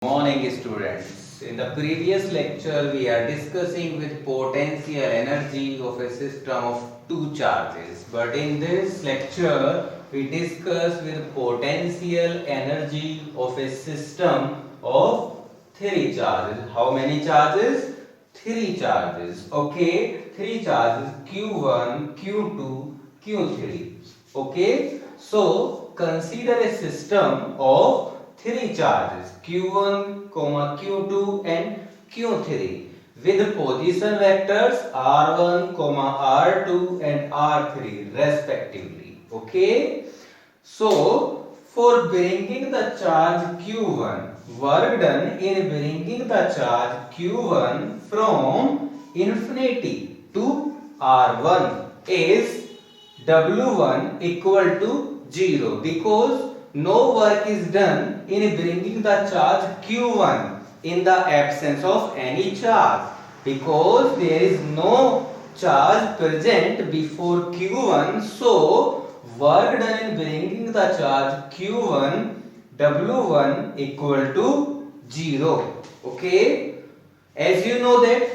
Morning students. In the previous lecture we are discussing with potential energy of a system of two charges, but in this lecture we discuss with potential energy of a system of three charges. How many charges? Three charges. Okay, three charges Q1, Q2, Q3. Okay, so consider a system of three charges Q1, Q2 and Q3 with position vectors R1, R2 and R3 respectively. Okay, so for bringing the charge Q1, work done in bringing the charge Q1 from infinity to R1 is W1 equal to 0 because no work is done in bringing the charge Q1 in the absence of any charge because there is no charge present before Q1, so work done in bringing the charge Q1 W1 equal to 0. Okay, as you know that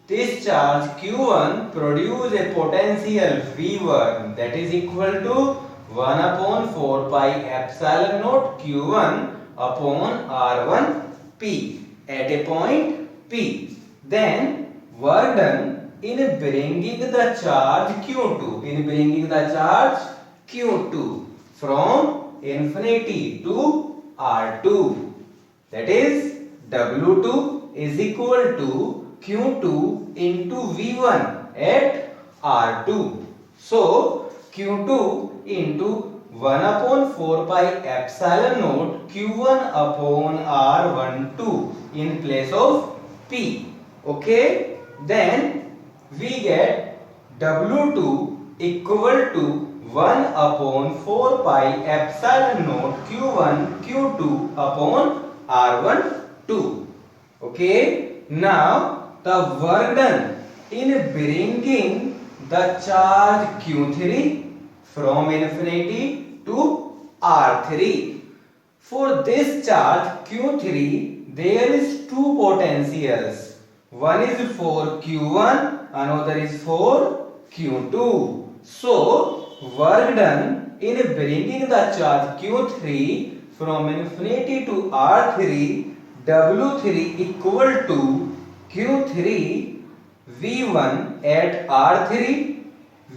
this charge Q1 produce a potential V1 that is equal to 1 upon 4 pi epsilon naught Q1 upon R1 P at a point P. Then work done in bringing the charge Q2 from infinity to R2, that is W2 is equal to Q2 into V1 at R2. So Q2 into 1 upon 4 pi epsilon naught Q1 upon R12 in place of P. Okay, then we get W2 equal to 1 upon 4 pi epsilon naught Q1 Q2 upon R12. Okay, now the work done in bringing the charge Q3 from infinity to R3. For this charge Q3, there is two potentials. One is for Q1, another is for Q2. So, work done in bringing the charge Q3 from infinity to R3, W3 equal to Q3 V1 at R3,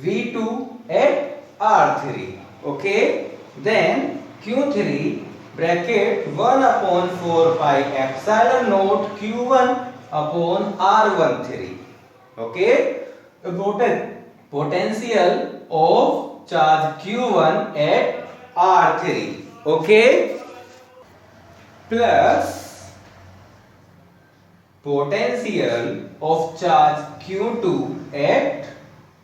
V2 at R3. Okay, then Q3 bracket 1 upon 4 pi epsilon naught Q1 upon R13. Okay, potential of charge Q1 at R3. Okay, plus potential of charge Q2 at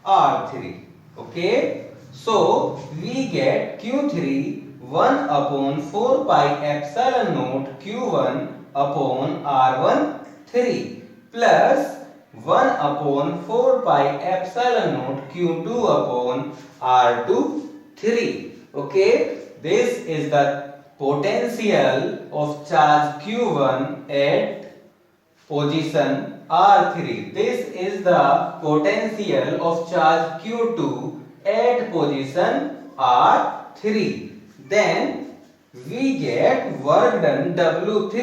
R3. Okay, so we get Q3 1 upon 4 pi epsilon naught Q1 upon R13 plus 1 upon 4 pi epsilon naught Q2 upon R23. Okay, this is the potential of charge Q1 at position R3. This is the potential of charge Q2 at position R3. Then we get work done W3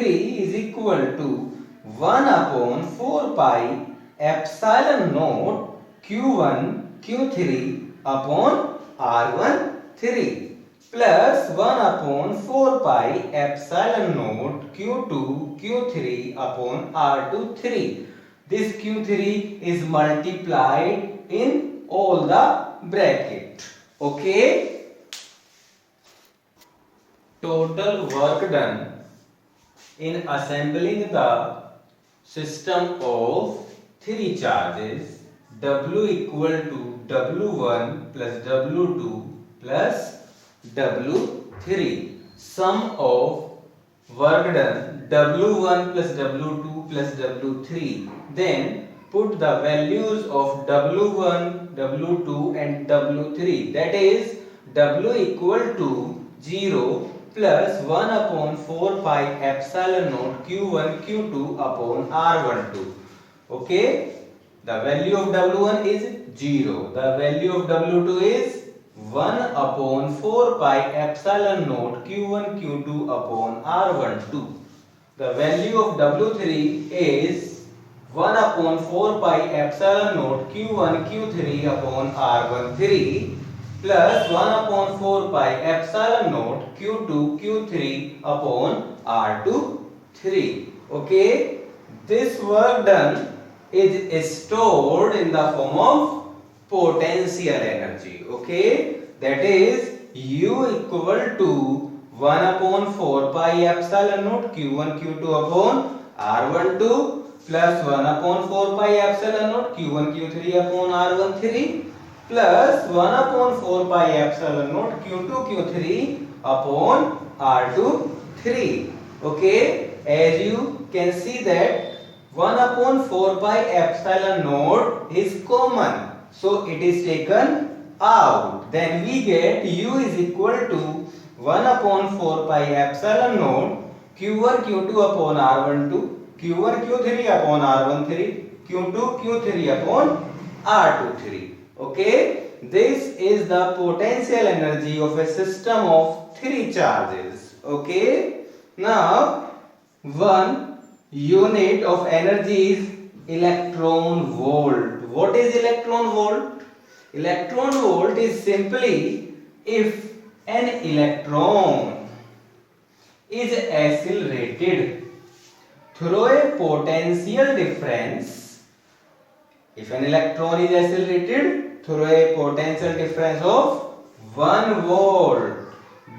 is equal to 1 upon 4 pi epsilon naught Q1 Q3 upon R13 plus 1 upon 4 pi epsilon naught Q2 Q3 upon R23. This Q3 is multiplied in all the bracket. Okay. Total work done in assembling the system of three charges W equal to W1 plus W2 plus W3. Sum of work done W1 plus W2 plus W3. Then put the values of W1, W2 and W3. That is W equal to 0, plus 1 upon 4 pi epsilon naught q1 q2 upon r12. Okay, the value of w1 is 0. The value of w2 is 1 upon 4 pi epsilon naught q1 q2 upon r12. The value of w3 is 1 upon 4 pi epsilon naught q1 q3 upon r13 plus 1 upon 4 pi epsilon naught q2 q3 upon r23. Okay, this work done is stored in the form of potential energy. Okay, that is U equal to 1 upon 4 pi epsilon naught q1 q2 upon r12 plus 1 upon 4 pi epsilon naught q1 q3 upon r13 plus 1 upon 4 pi epsilon naught q2 q3 upon r23. Okay, as you can see that 1 upon 4 pi epsilon naught is common, so it is taken out. Then we get U is equal to 1 upon 4 pi epsilon naught q1 q2 upon r12 q1 q3 upon r13 q2 q3 upon r23. Okay, this is the potential energy of a system of 3 charges. Okay, now one unit of energy is electron volt. What is electron volt? Electron volt is simply if an electron is accelerated through a potential difference. If an electron is accelerated through a potential difference of 1 volt,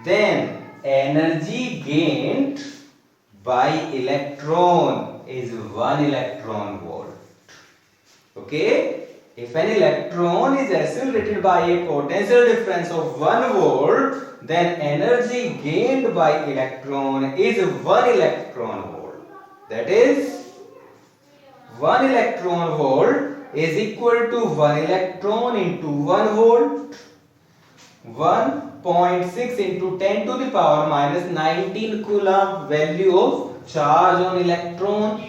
then energy gained by electron is 1 electron volt. Okay, if an electron is accelerated by a potential difference of 1 volt, then energy gained by electron is 1 electron volt. That is 1 electron volt is equal to 1 electron into 1 volt, 1.6 into 10 to the power minus 19 coulomb value of charge on electron,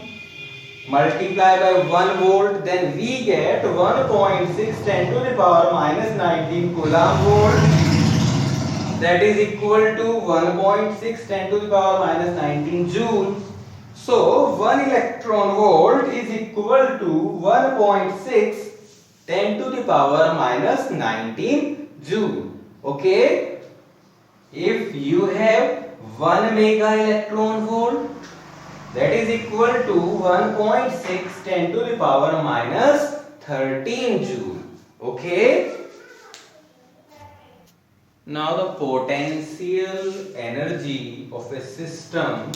multiply by 1 volt, then we get 1.6 10 to the power minus 19 coulomb volt, that is equal to 1.6 10 to the power minus 19 joule. So 1 electron volt is equal to 1.6 10 to the power minus 19 joule. Okay, if you have 1 mega electron volt, that is equal to 1.6 10 to the power minus 13 joule. Okay, now the potential energy of a system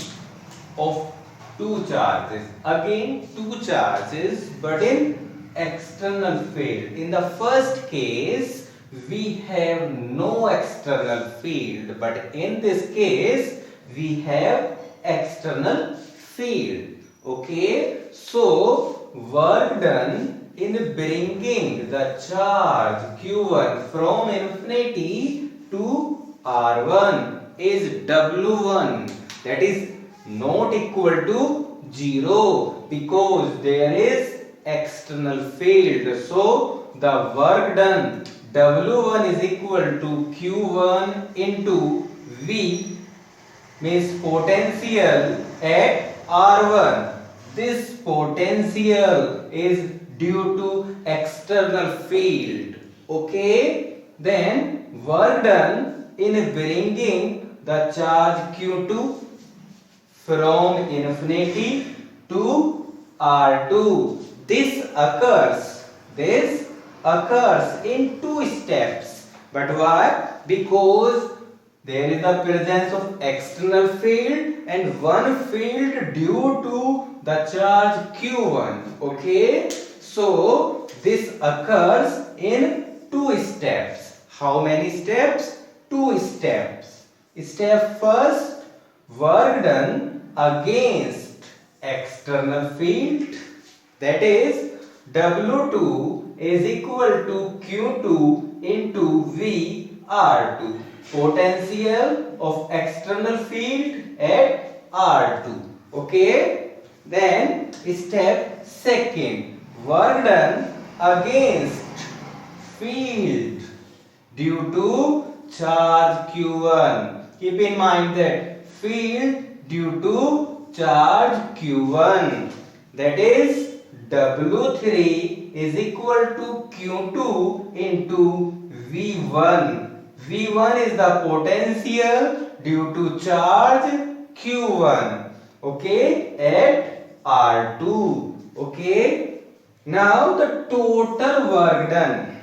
of 2 charges, again 2 charges but in external field. In the first case we have no external field, but in this case we have external field. Okay, so work done in bringing the charge q1 from infinity to r1 is w1, that is not equal to 0 because there is external field. So the work done W1 is equal to Q1 into V, means potential at R1. This potential is due to external field. Okay, then work done in bringing the charge Q2 from infinity to R2. This occurs in 2 steps. But why? Because there is the presence of external field and one field due to the charge Q1. Okay, so this occurs in 2 steps. How many steps? 2 steps. Step first, work done against external field, that is W2 is equal to Q2 into V R2. potential of external field at R2. Okay, then step second, work done against field due to charge Q1. Keep in mind that field due to charge Q1, that is W3 is equal to Q2 into V1. V1 is the potential due to charge Q1, okay, at R2. Okay, now the total work done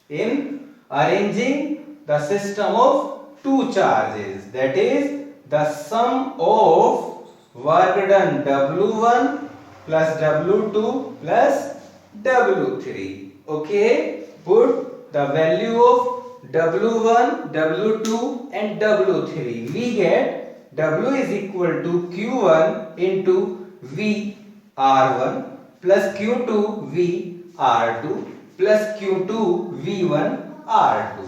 in arranging the system of two charges, that is the sum of work done W1 plus W2 plus W3. Okay, put the value of W1, W2 and W3. We get W is equal to Q1 into V R1 plus Q2 V R2 plus Q2 V1 R2.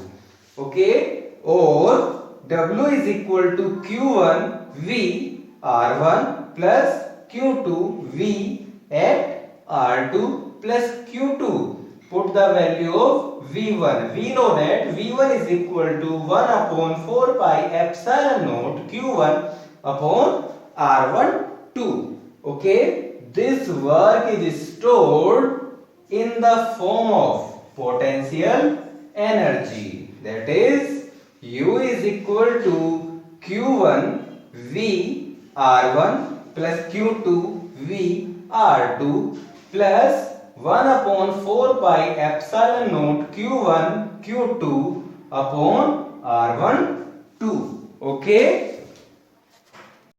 Okay, or W is equal to Q1 V R1 plus Q2 V at R2 plus Q2. Put the value of V1. We know that V1 is equal to 1 upon 4 pi epsilon naught Q1 upon R1 2. Okay, this work is stored in the form of potential energy, that is U is equal to Q1 V R1 plus Q2 V R2 plus 1 upon 4 pi epsilon naught Q1 Q2 upon R1 2. Okay.